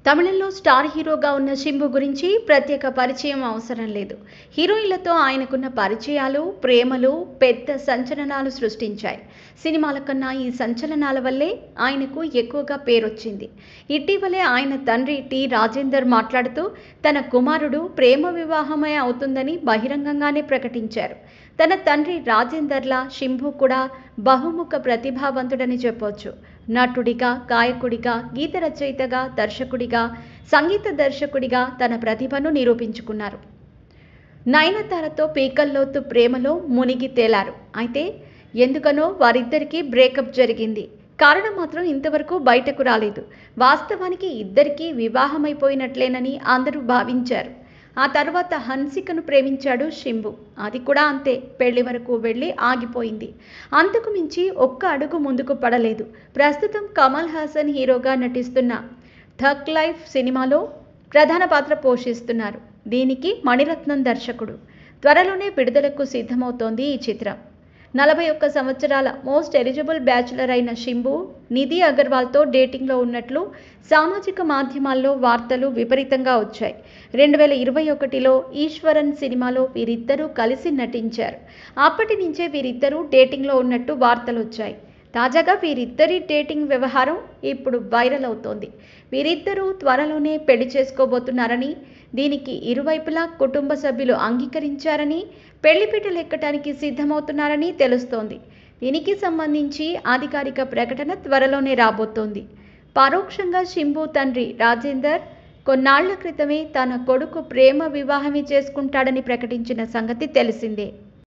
తమిళంలో స్టార్ హీరోగా ఉన్న శింబు గురించి ప్రత్యేక పరిచయం అవసరం లేదు. హీరోయిన్లతో ఆయనకున్న పరిచయాలు, ప్రేమలు పెద్ద సంచలనాలు సృష్టించాయి. సినిమాల కన్నా ఈ సంచలనాల వల్లే ఆయనకు ఎక్కువగా పేరొచ్చింది. ఇటీవలే ఆయన తండ్రి టి రాజేందర్ మాట్లాడుతూ తన కుమారుడు ప్రేమ వివాహమే అవుతుందని బహిరంగంగానే ప్రకటించారు. తన తండ్రి రాజేందర్లా శింబు కూడా బహుముఖ ప్రతిభావంతుడని చెప్పొచ్చు. నటుడిగా, గాయకుడిగా, గీత రచయితగా, దర్శకుడిగా, సంగీత దర్శకుడిగా తన ప్రతిభను నిరూపించుకున్నారు. నయనతారతో పీకల్లోతు ప్రేమలో మునిగి తేలారు. అయితే ఎందుకనో వారిద్దరికీ బ్రేకప్ జరిగింది. కారణం మాత్రం ఇంతవరకు బయటకు రాలేదు. వాస్తవానికి ఇద్దరికీ వివాహమైపోయినట్లేనని అందరూ భావించారు. ఆ తర్వాత హన్సికను ప్రేమించాడు శింబు. అది కూడా అంతే, పెళ్లి వరకు వెళ్ళి ఆగిపోయింది. అంతకు మించి ఒక్క అడుగు ముందుకు పడలేదు. ప్రస్తుతం కమల్ హాసన్ హీరోగా నటిస్తున్న థగ్ లైఫ్ సినిమాలో ప్రధాన పాత్ర పోషిస్తున్నారు. దీనికి మణిరత్నం దర్శకుడు. త్వరలోనే విడుదలకు సిద్ధమవుతోంది ఈ చిత్రం. 41 సంవత్సరాల మోస్ట్ ఎలిజిబుల్ బ్యాచులర్ అయిన శింబు నిధి అగర్వాల్తో డేటింగ్లో ఉన్నట్లు సామాజిక మాధ్యమాల్లో వార్తలు విపరీతంగా వచ్చాయి. 2021లో ఈశ్వరన్ సినిమాలో వీరిద్దరూ కలిసి నటించారు. అప్పటి నుంచే వీరిద్దరూ డేటింగ్లో ఉన్నట్టు వార్తలు వచ్చాయి. తాజాగా వీరిద్దరి డేటింగ్ వ్యవహారం ఇప్పుడు వైరల్ అవుతోంది. వీరిద్దరూ త్వరలోనే పెళ్లి చేసుకోబోతున్నారని, దీనికి ఇరువైపులా కుటుంబ సభ్యులు అంగీకరించారని, పెళ్లిపీటలు ఎక్కడానికి సిద్ధమవుతున్నారని తెలుస్తోంది. దీనికి సంబంధించి అధికారిక ప్రకటన త్వరలోనే రాబోతోంది. పరోక్షంగా శింబు తండ్రి రాజేందర్ కొన్నాళ్ల క్రితమే తన కొడుకు ప్రేమ వివాహమే చేసుకుంటాడని ప్రకటించిన సంగతి తెలిసిందే.